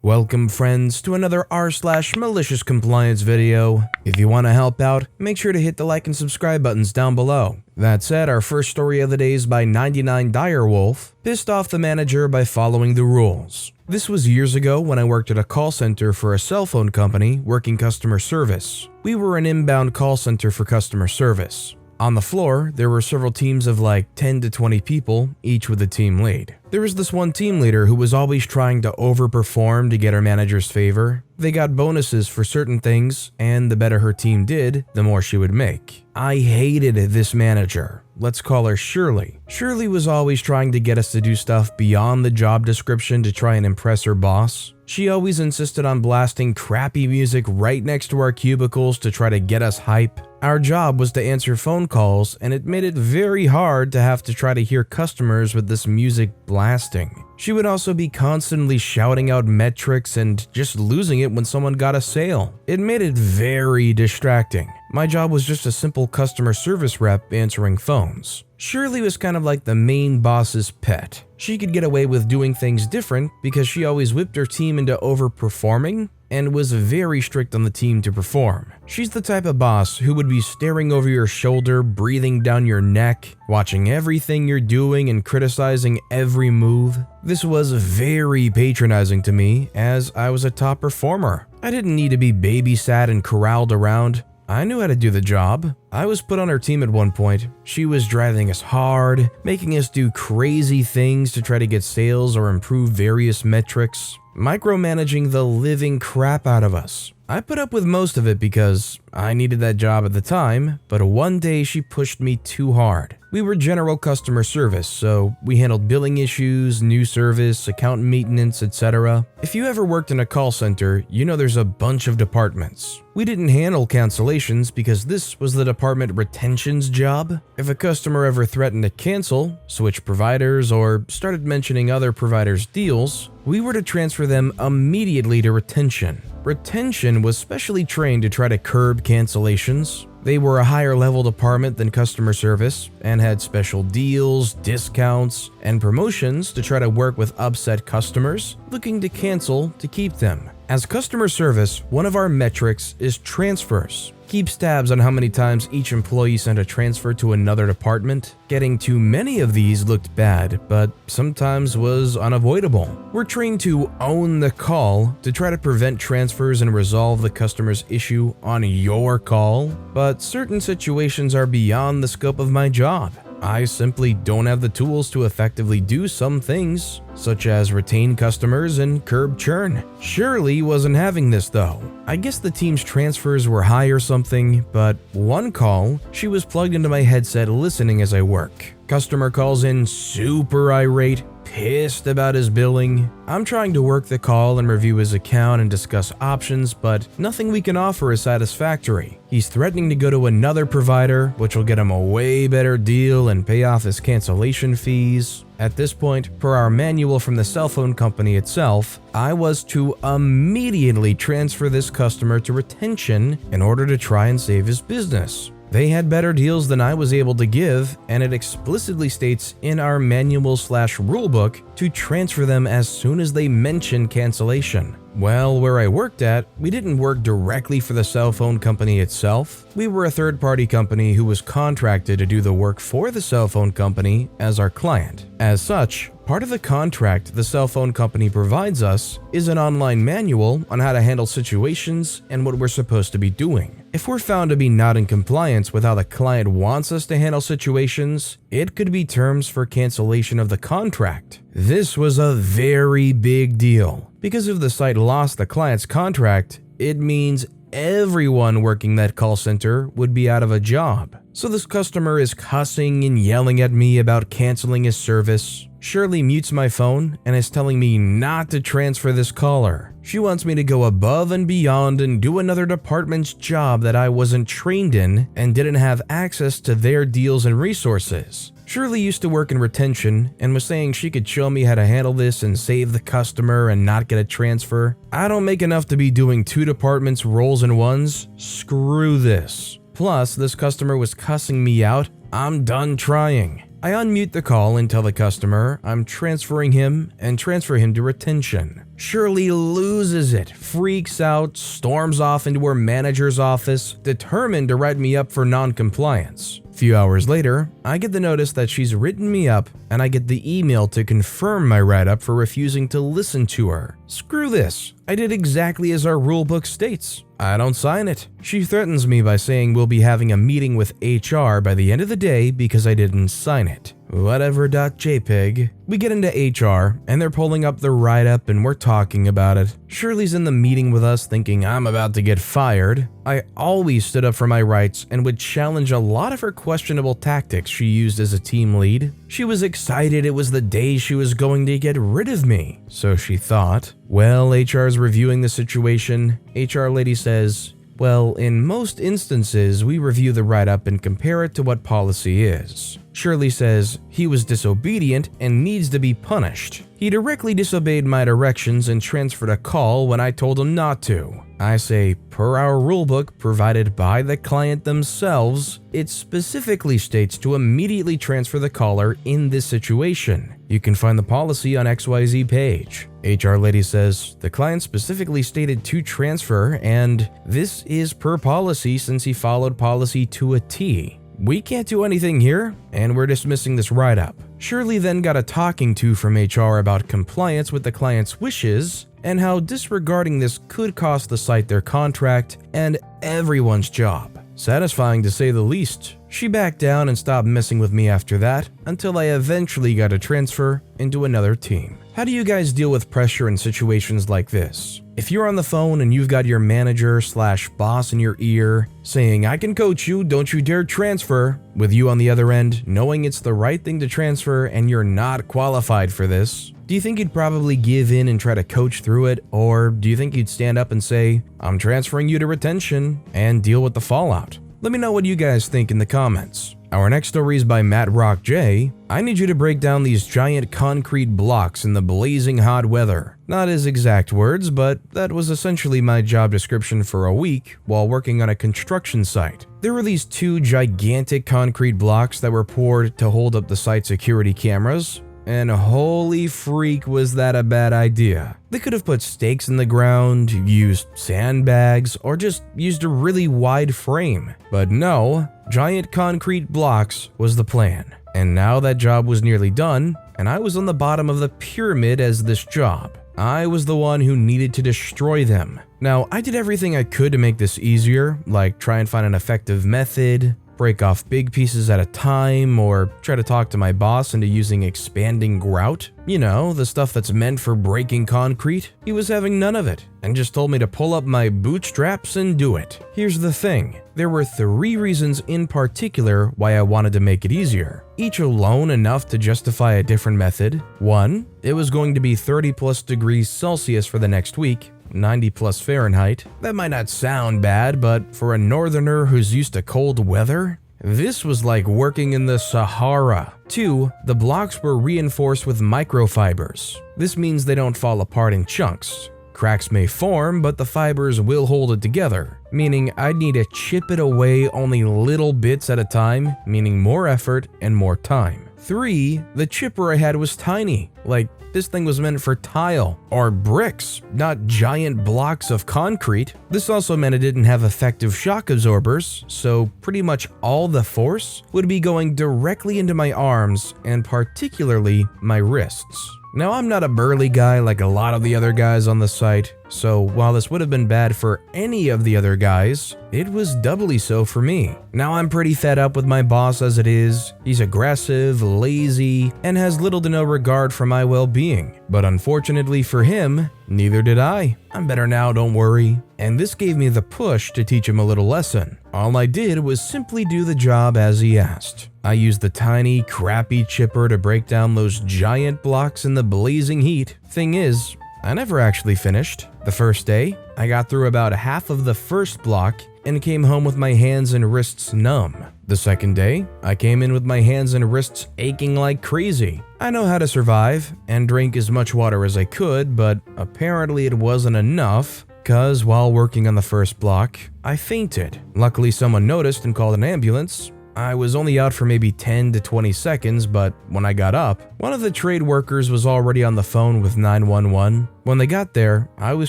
Welcome friends to another r/MaliciousCompliance video. If you want to help out, make sure to hit the like and subscribe buttons down below. That said, our first story of the day is by 99 Direwolf, pissed off the manager by following the rules. This was years ago when I worked at a call center for a cell phone company working customer service. We were an inbound call center for customer service. On the floor, there were several teams of like 10 to 20 people, each with a team lead. There was this one team leader who was always trying to overperform to get her manager's favor. They got bonuses for certain things, and the better her team did, the more she would make. I hated this manager. Let's call her Shirley. Shirley was always trying to get us to do stuff beyond the job description to try and impress her boss. She always insisted on blasting crappy music right next to our cubicles to try to get us hype. Our job was to answer phone calls, and it made it very hard to have to try to hear customers with this music blasting. She would also be constantly shouting out metrics and just losing it when someone got a sale. It made it very distracting. My job was just a simple customer service rep answering phones. Shirley was kind of like the main boss's pet. She could get away with doing things different because she always whipped her team into overperforming and was very strict on the team to perform. She's the type of boss who would be staring over your shoulder, breathing down your neck, watching everything you're doing and criticizing every move. This was very patronizing to me as I was a top performer. I didn't need to be babysat and corralled around. I knew how to do the job. I was put on her team at one point. She was driving us hard, making us do crazy things to try to get sales or improve various metrics, micromanaging the living crap out of us. I put up with most of it because I needed that job at the time, but one day she pushed me too hard. We were general customer service, so we handled billing issues, new service, account maintenance, etc. If you ever worked in a call center, you know there's a bunch of departments. We didn't handle cancellations because this was the department retention's job. If a customer ever threatened to cancel, switch providers, or started mentioning other providers' deals, we were to transfer them immediately to retention. Retention was specially trained to try to curb cancellations. They were a higher level department than customer service and had special deals, discounts, and promotions to try to work with upset customers looking to cancel to keep them. As customer service, one of our metrics is transfers. Keeps tabs on how many times each employee sent a transfer to another department. Getting too many of these looked bad, but sometimes was unavoidable. We're trained to own the call to try to prevent transfers and resolve the customer's issue on your call, but certain situations are beyond the scope of my job. I simply don't have the tools to effectively do some things, such as retain customers and curb churn. Shirley wasn't having this though. I guess the team's transfers were high or something, but one call, she was plugged into my headset listening as I work. Customer calls in super irate, pissed about his billing. I'm trying to work the call and review his account and discuss options, but nothing we can offer is satisfactory. He's threatening to go to another provider, which will get him a way better deal and pay off his cancellation fees. At this point, per our manual from the cell phone company itself, I was to immediately transfer this customer to retention in order to try and save his business. They had better deals than I was able to give, and it explicitly states in our manual/rulebook to transfer them as soon as they mention cancellation. Well, where I worked at, we didn't work directly for the cell phone company itself. We were a third-party company who was contracted to do the work for the cell phone company as our client. As such, part of the contract the cell phone company provides us is an online manual on how to handle situations and what we're supposed to be doing. If we're found to be not in compliance with how the client wants us to handle situations, it could be terms for cancellation of the contract. This was a very big deal, because if the site lost the client's contract, it means everyone working that call center would be out of a job. So this customer is cussing and yelling at me about canceling his service. Shirley mutes my phone and is telling me not to transfer this caller. She wants me to go above and beyond and do another department's job that I wasn't trained in and didn't have access to their deals and resources. Shirley used to work in retention and was saying she could show me how to handle this and save the customer and not get a transfer. I don't make enough to be doing two departments' roles in ones. Screw this. Plus, this customer was cussing me out. I'm done trying. I unmute the call and tell the customer I'm transferring him and transfer him to retention. Shirley loses it, freaks out, storms off into her manager's office, determined to write me up for non-compliance. A few hours later, I get the notice that she's written me up, and I get the email to confirm my write-up for refusing to listen to her. Screw this. I did exactly as our rulebook states. I don't sign it. She threatens me by saying we'll be having a meeting with HR by the end of the day because I didn't sign it. Whatever.jpg. We get into HR, and they're pulling up the write-up and we're talking about it. Shirley's in the meeting with us thinking I'm about to get fired. I always stood up for my rights and would challenge a lot of her questionable tactics she used as a team lead. She was excited it was the day she was going to get rid of me, so she thought. Well, HR's reviewing the situation. HR lady says, well, in most instances, we review the write-up and compare it to what policy is. Shirley says he was disobedient and needs to be punished. He directly disobeyed my directions and transferred a call when I told him not to. I say, per our rulebook provided by the client themselves, it specifically states to immediately transfer the caller in this situation. You can find the policy on XYZ page. HR lady says, the client specifically stated to transfer, and this is per policy since he followed policy to a T. We can't do anything here, and we're dismissing this write-up. Shirley then got a talking to from HR about compliance with the client's wishes and how disregarding this could cost the site their contract and everyone's job. Satisfying to say the least. She backed down and stopped messing with me after that until I eventually got a transfer into another team. How do you guys deal with pressure in situations like this? If you're on the phone and you've got your manager/boss in your ear saying, I can coach you, don't you dare transfer, with you on the other end knowing it's the right thing to transfer and you're not qualified for this, do you think you'd probably give in and try to coach through it, or do you think you'd stand up and say, I'm transferring you to retention, and deal with the fallout? Let me know what you guys think in the comments. Our next story is by Matt Rock J. I need you to break down these giant concrete blocks in the blazing hot weather. Not his exact words, but that was essentially my job description for a week while working on a construction site. There were these two gigantic concrete blocks that were poured to hold up the site security cameras. And holy freak was that a bad idea. They could have put stakes in the ground, used sandbags, or just used a really wide frame. But no, giant concrete blocks was the plan. And now that job was nearly done, and I was on the bottom of the pyramid as this job. I was the one who needed to destroy them. Now, I did everything I could to make this easier, like try and find an effective method, break off big pieces at a time, or try to talk to my boss into using expanding grout. You know, the stuff that's meant for breaking concrete. He was having none of it, and just told me to pull up my bootstraps and do it. Here's the thing, there were 3 reasons in particular why I wanted to make it easier, each alone enough to justify a different method. 1, it was going to be 30+ degrees Celsius for the next week, 90+ Fahrenheit. That might not sound bad, but for a northerner who's used to cold weather, this was like working in the Sahara. 2, the blocks were reinforced with microfibers. This means they don't fall apart in chunks. Cracks may form, but the fibers will hold it together, meaning I'd need to chip it away only little bits at a time, meaning more effort and more time. 3, the chipper I had was tiny, like this thing was meant for tile or bricks, not giant blocks of concrete. This also meant it didn't have effective shock absorbers, so pretty much all the force would be going directly into my arms and particularly my wrists. Now, I'm not a burly guy like a lot of the other guys on the site, so while this would have been bad for any of the other guys, it was doubly so for me. Now, I'm pretty fed up with my boss as it is. He's aggressive, lazy, and has little to no regard for my well-being. But unfortunately for him, neither did I. I'm better now, don't worry. And this gave me the push to teach him a little lesson. All I did was simply do the job as he asked. I used the tiny, crappy chipper to break down those giant blocks in the blazing heat. Thing is, I never actually finished. The first day, I got through about half of the first block and came home with my hands and wrists numb. The second day, I came in with my hands and wrists aching like crazy. I know how to survive and drink as much water as I could, but apparently it wasn't enough, because while working on the first block, I fainted. Luckily, someone noticed and called an ambulance. I was only out for maybe 10 to 20 seconds, but when I got up, one of the trade workers was already on the phone with 911. When they got there, I was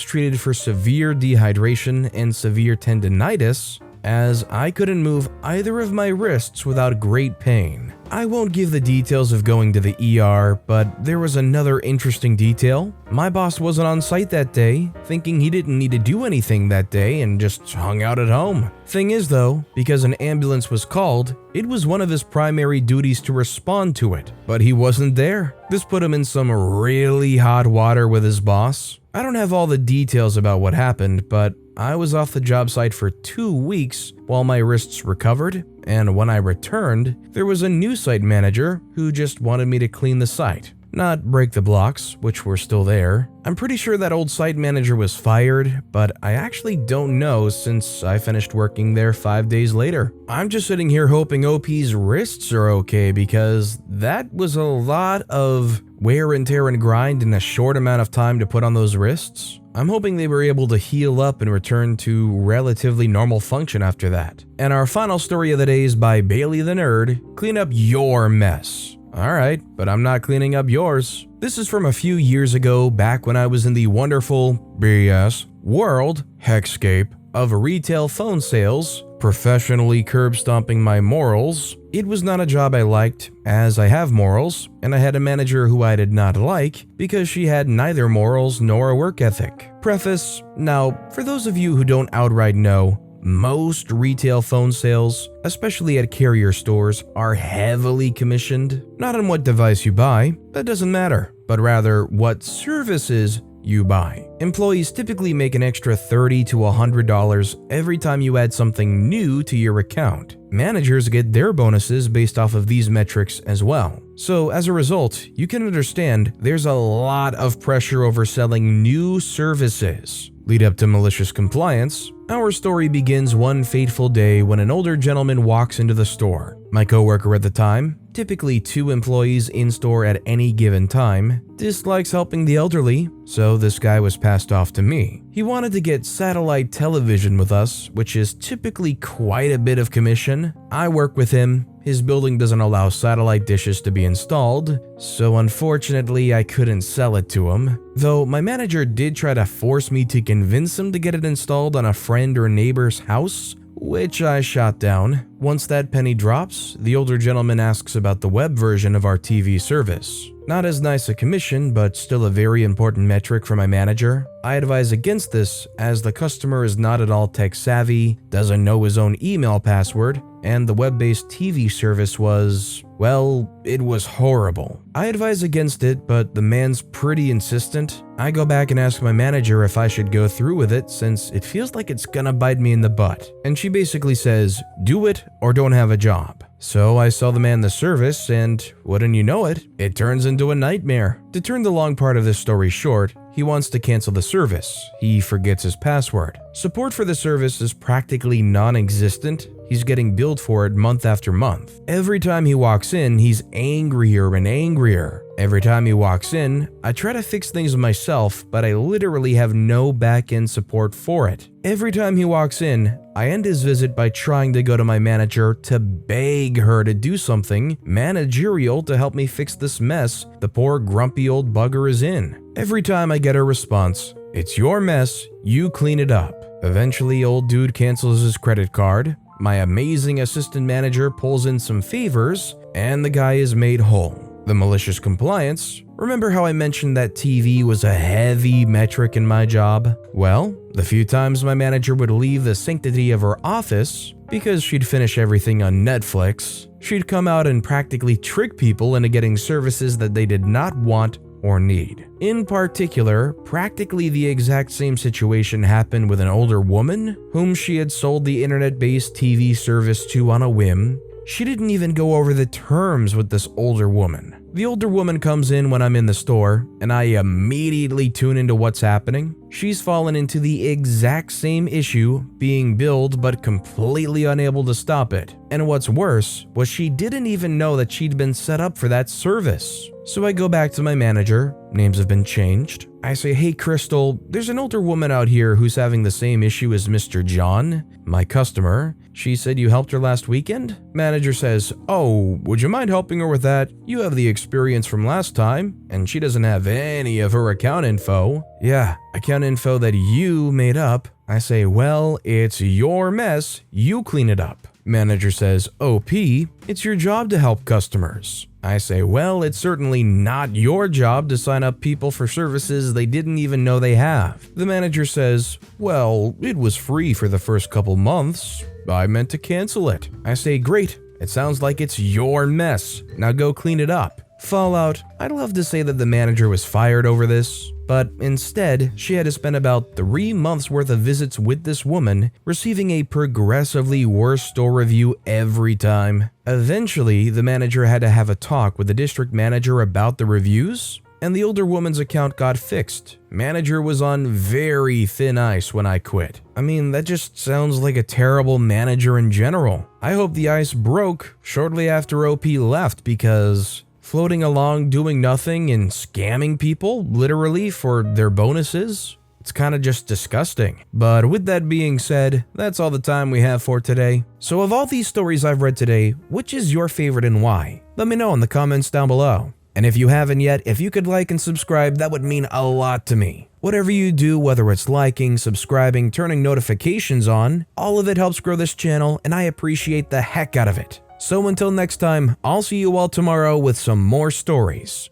treated for severe dehydration and severe tendinitis, as I couldn't move either of my wrists without great pain. I won't give the details of going to the ER, but there was another interesting detail. My boss wasn't on site that day, thinking he didn't need to do anything that day and just hung out at home. Thing is though, because an ambulance was called, it was one of his primary duties to respond to it, but he wasn't there. This put him in some really hot water with his boss. I don't have all the details about what happened, but I was off the job site for 2 weeks while my wrists recovered, and when I returned, there was a new site manager who just wanted me to clean the site, not break the blocks, which were still there. I'm pretty sure that old site manager was fired, but I actually don't know since I finished working there 5 days later. I'm just sitting here hoping OP's wrists are okay because that was a lot of wear and tear and grind in a short amount of time to put on those wrists. I'm hoping they were able to heal up and return to relatively normal function after that. And our final story of the day is by Bailey the Nerd. Clean up your mess. Alright, but I'm not cleaning up yours. This is from a few years ago, back when I was in the wonderful BS world hexscape of retail phone sales, professionally curb stomping my morals. It was not a job I liked, as I have morals, and I had a manager who I did not like because she had neither morals nor a work ethic. Preface: now, for those of you who don't outright know, most retail phone sales, especially at carrier stores, are heavily commissioned. Not on what device you buy, that doesn't matter, but rather what services you buy. Employees typically make an extra $30 to $100 every time you add something new to your account. Managers get their bonuses based off of these metrics as well. So as a result, you can understand there's a lot of pressure over selling new services. Lead up to malicious compliance, our story begins one fateful day when an older gentleman walks into the store. My coworker at the time, typically 2 employees in store at any given time, dislikes helping the elderly, so this guy was passed off to me. He wanted to get satellite television with us, which is typically quite a bit of commission. I work with him. His building doesn't allow satellite dishes to be installed, so unfortunately I couldn't sell it to him. Though my manager did try to force me to convince him to get it installed on a friend or neighbor's house, which I shot down. Once that penny drops, the older gentleman asks about the web version of our TV service. Not as nice a commission, but still a very important metric for my manager. I advise against this as the customer is not at all tech savvy, doesn't know his own email password, and the web-based TV service was, well, it was horrible. I advise against it, but the man's pretty insistent. I go back and ask my manager if I should go through with it since it feels like it's gonna bite me in the butt. And she basically says, do it or don't have a job. So I sell the man the service and, wouldn't you know it, it turns into a nightmare. To turn the long part of this story short, he wants to cancel the service. He forgets his password. Support for the service is practically non-existent. He's getting billed for it month after month. Every time he walks in, he's angrier and angrier. Every time he walks in, I try to fix things myself, but I literally have no back-end support for it. Every time he walks in, I end his visit by trying to go to my manager to beg her to do something managerial to help me fix this mess the poor grumpy old bugger is in. Every time I get a response, it's your mess, you clean it up. Eventually, old dude cancels his credit card. My amazing assistant manager pulls in some favors, and the guy is made whole. The malicious compliance. Remember how I mentioned that TV was a heavy metric in my job? Well, the few times my manager would leave the sanctity of her office because she'd finish everything on Netflix, she'd come out and practically trick people into getting services that they did not want or need. In particular, practically the exact same situation happened with an older woman whom she had sold the internet-based TV service to on a whim. She didn't even go over the terms with this older woman. The older woman comes in when I'm in the store, and I immediately tune into what's happening. she's fallen into the exact same issue, being billed but completely unable to stop it. And what's worse was she didn't even know that she'd been set up for that service. So I go back to my manager, names have been changed. I say, hey Crystal, there's an older woman out here who's having the same issue as Mr. John, my customer. She said you helped her last weekend? Manager says, oh, would you mind helping her with that? You have the experience from last time, and she doesn't have any of her account info. Yeah, account info that you made up. I say, well, it's your mess, you clean it up. Manager says, OP, it's your job to help customers. I say, well, it's certainly not your job to sign up people for services they didn't even know they have. The manager says, well, it was free for the first couple months. I meant to cancel it. I say, great, it sounds like it's your mess. Now go clean it up. Fallout, I'd love to say that the manager was fired over this, but instead, she had to spend about 3 months worth of visits with this woman, receiving a progressively worse store review every time. Eventually, the manager had to have a talk with the district manager about the reviews, and the older woman's account got fixed. Manager was on very thin ice when I quit. I mean, that just sounds like a terrible manager in general. I hope the ice broke shortly after OP left because floating along doing nothing and scamming people, literally, for their bonuses, it's kind of just disgusting. But with that being said, that's all the time we have for today. So of all these stories I've read today, which is your favorite and why? Let me know in the comments down below. And if you haven't yet, if you could like and subscribe, that would mean a lot to me. Whatever you do, whether it's liking, subscribing, turning notifications on, all of it helps grow this channel, and I appreciate the heck out of it. So until next time, I'll see you all tomorrow with some more stories.